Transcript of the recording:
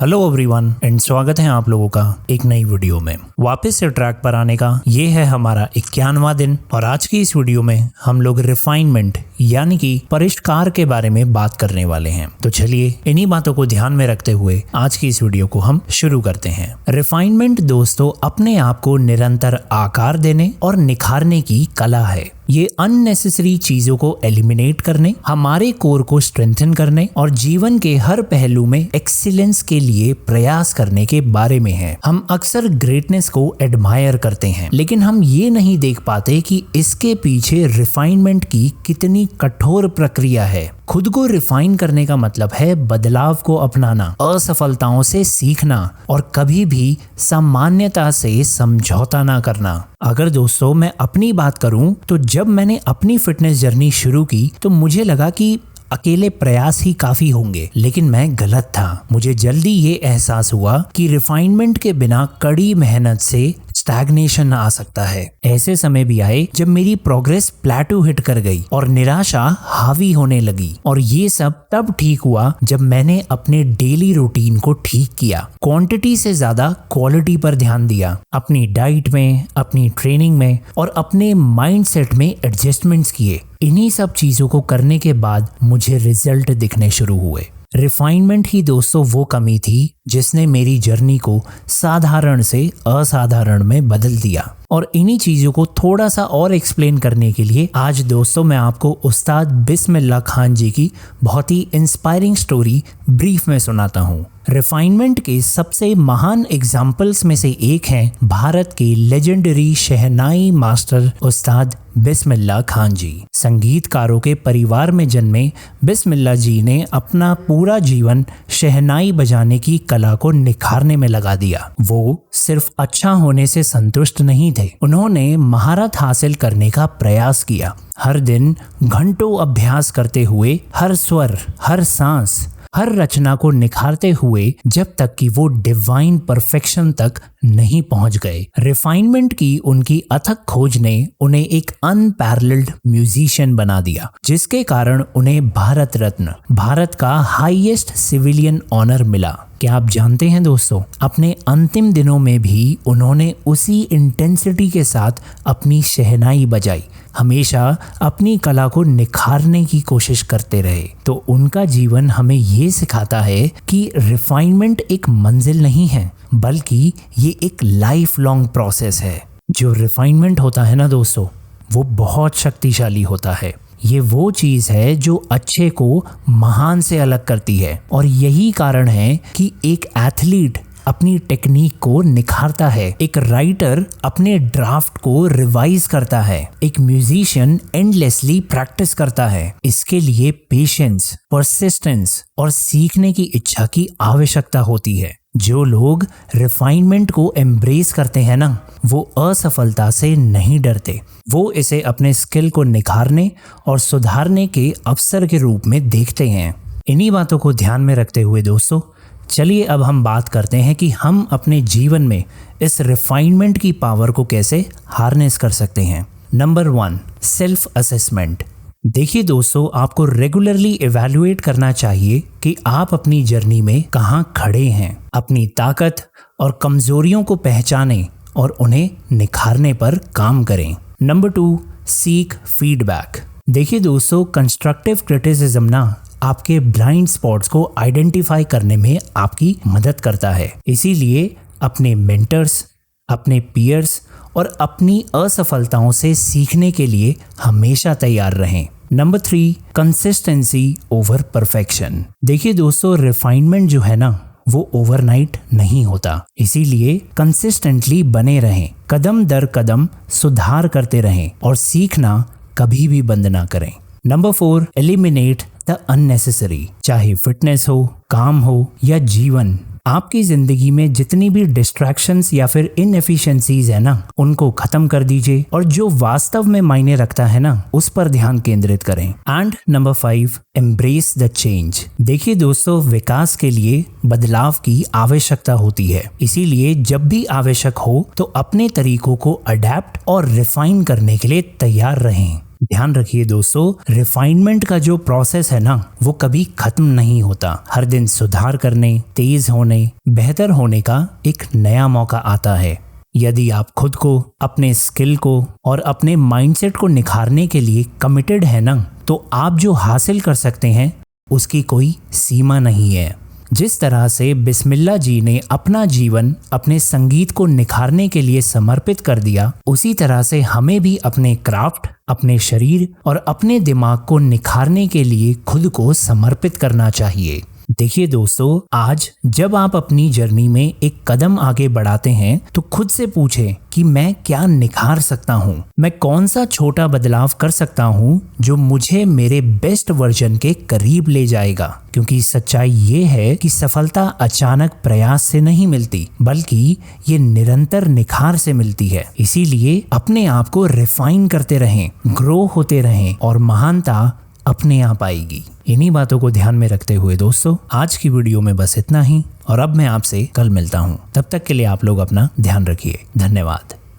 Hello everyone and स्वागत है आप लोगों का एक नई वीडियो में। वापस से ट्रैक पर आने का ये है हमारा 51वां दिन और आज की इस वीडियो में हम लोग रिफाइनमेंट यानी कि परिष्कार के बारे में बात करने वाले हैं। तो चलिए इन्हीं बातों को ध्यान में रखते हुए आज की इस वीडियो को हम शुरू करते हैं। रिफाइनमेंट दोस्तों अपने आप को निरंतर आकार देने और निखारने की कला है। ये अननेसेसरी चीजों को एलिमिनेट करने, हमारे कोर को स्ट्रेंथन करने और जीवन के हर पहलू में एक्सीलेंस के लिए प्रयास करने के बारे में है। हम अक्सर ग्रेटनेस को एडमायर करते हैं, लेकिन हम ये नहीं देख पाते कि इसके पीछे रिफाइनमेंट की कितनी कठोर प्रक्रिया है। खुद को रिफाइन करने का मतलब है बदलाव को अपनाना, असफलताओं से सीखना और कभी भी सामान्यता से समझौता ना करना। अगर दोस्तों मैं अपनी बात करूं तो जब मैंने अपनी फिटनेस जर्नी शुरू की तो मुझे लगा कि अकेले प्रयास ही काफी होंगे, लेकिन मैं गलत था। मुझे जल्दी ये एहसास हुआ कि रिफाइनमेंट के बिना कड़ी मेहनत से स्टैग्नेशन आ सकता है। ऐसे समय भी आए जब मेरी प्रोग्रेस प्लेटू हिट कर गई और निराशा हावी होने लगी, और ये सब तब ठीक हुआ जब मैंने अपने डेली रूटीन को ठीक किया, क्वांटिटी से ज्यादा क्वालिटी पर ध्यान दिया, अपनी डाइट में, अपनी ट्रेनिंग में और अपने माइंडसेट में एडजस्टमेंट्स किए। इन्हीं सब चीजों को करने के बाद मुझे रिजल्ट दिखने शुरू हुए। रिफाइनमेंट ही दोस्तों वो कमी थी जिसने मेरी जर्नी को साधारण से असाधारण में बदल दिया। और इन्हीं चीजों को थोड़ा सा और एक्सप्लेन करने के लिए आज दोस्तों मैं आपको उस्ताद बिस्मिल्लाह खान जी की बहुत ही इंस्पायरिंग स्टोरी ब्रीफ में सुनाता हूँ। रिफाइनमेंट के सबसे महान एग्जाम्पल्स में से एक हैं भारत के लेजेंडरी शहनाई मास्टर उस्ताद बिस्मिल्लाह खान जी। संगीतकारों के परिवार में जन्मे बिस्मिल्लाह जी ने अपना पूरा जीवन शहनाई बजाने की कला को निखारने में लगा दिया। वो सिर्फ अच्छा होने से संतुष्ट नहीं थे, उन्होंने महारत हासिल करने का प्रयास किया। हर दिन घंटों अभ्यास करते हुए हर स्वर, हर सांस, हर रचना को निखारते हुए जब तक कि वो डिवाइन परफेक्शन तक नहीं पहुंच गए। रिफाइनमेंट की उनकी अथक खोज ने उन्हें एक अनपैरेलल्ड म्यूजिशियन बना दिया, जिसके कारण उन्हें भारत रत्न, भारत का हाईएस्ट सिविलियन ऑनर मिला। क्या आप जानते हैं दोस्तों, अपने अंतिम दिनों में भी उन्होंने उसी इंटेंसिटी के साथ अपनी शहनाई बजाई, हमेशा अपनी कला को निखारने की कोशिश करते रहे। तो उनका जीवन हमें ये सिखाता है कि रिफाइनमेंट एक मंजिल नहीं है, बल्कि ये एक लाइफ लॉन्ग प्रोसेस है। जो रिफाइनमेंट होता है ना दोस्तों, वो बहुत शक्तिशाली होता है। ये वो चीज है जो अच्छे को महान से अलग करती है, और यही कारण है कि एक एथलीट अपनी टेक्निक को निखारता है, एक राइटर अपने ड्राफ्ट को रिवाइज करता है, एक म्यूजिशियन एंडलेसली प्रैक्टिस करता है। इसके लिए पेशेंस, परसिस्टेंस और सीखने की इच्छा की आवश्यकता होती है। जो लोग रिफाइनमेंट को एम्ब्रेस करते हैं ना, वो असफलता से नहीं डरते। वो इसे अपने स्किल को निखारने और सुधारने के अवसर के रूप में देखते हैं। इन्हीं बातों को ध्यान में रखते हुए दोस्तों, चलिए अब हम बात करते हैं कि हम अपने जीवन में इस रिफाइनमेंट की पावर को कैसे हार्नेस कर सकते हैं। Number 1, self assessment. देखिए दोस्तों, आपको रेगुलरली इवैल्यूएट करना चाहिए कि आप अपनी जर्नी में कहाँ खड़े हैं। अपनी ताकत और कमजोरियों को पहचानें और उन्हें निखारने पर काम करें। Number 2, seek feedback. देखिए दोस्तों, कंस्ट्रक्टिव क्रिटिसिज्म ना आपके ब्लाइंड स्पॉट्स को आइडेंटिफाई करने में आपकी मदद करता है। इसीलिए अपने मेंटर्स, अपने पीयर्स और अपनी असफलताओं से सीखने के लिए हमेशा तैयार रहें। Number 3, consistency over perfection. देखिए दोस्तों, रिफाइनमेंट जो है ना, वो ओवरनाइट नहीं होता। इसीलिए कंसिस्टेंटली बने रहें, कदम दर कदम सुधार करते रहें और सीखना कभी भी बंद ना करें। Number 4, eliminate the unnecessary. चाहे फिटनेस हो, काम हो या जीवन, आपकी जिंदगी में जितनी भी डिस्ट्रैक्शंस या फिर इनएफिशिएंसीज है ना, उनको खत्म कर दीजिए और जो वास्तव में मायने रखता है ना, उस पर ध्यान केंद्रित करें। And number 5, embrace the change. देखिए दोस्तों, विकास के लिए बदलाव की आवश्यकता होती है। इसीलिए जब भी आवश्यक हो तो अपने तरीकों को अडेप्ट और रिफाइन करने के लिए तैयार रहें। ध्यान रखिए दोस्तों, रिफाइनमेंट का जो प्रोसेस है ना, वो कभी खत्म नहीं होता। हर दिन सुधार करने, तेज होने, बेहतर होने का एक नया मौका आता है। यदि आप खुद को, अपने स्किल को और अपने माइंडसेट को निखारने के लिए कमिटेड है ना, तो आप जो हासिल कर सकते हैं उसकी कोई सीमा नहीं है। जिस तरह से बिस्मिल्लाह जी ने अपना जीवन अपने संगीत को निखारने के लिए समर्पित कर दिया, उसी तरह से हमें भी अपने क्राफ्ट, अपने शरीर और अपने दिमाग को निखारने के लिए खुद को समर्पित करना चाहिए। देखिए दोस्तों, आज जब आप अपनी जर्नी में एक कदम आगे बढ़ाते हैं तो खुद से पूछें कि मैं क्या निखार सकता हूँ, मैं कौन सा छोटा बदलाव कर सकता हूँ जो मुझे मेरे बेस्ट वर्जन के करीब ले जाएगा। क्योंकि सच्चाई ये है कि सफलता अचानक प्रयास से नहीं मिलती, बल्कि ये निरंतर निखार से मिलती है। इसीलिए अपने आप को रिफाइन करते रहें, ग्रो होते रहें और महानता अपने आप आएगी। इन्हीं बातों को ध्यान में रखते हुए दोस्तों, आज की वीडियो में बस इतना ही और अब मैं आपसे कल मिलता हूँ। तब तक के लिए आप लोग अपना ध्यान रखिए। धन्यवाद।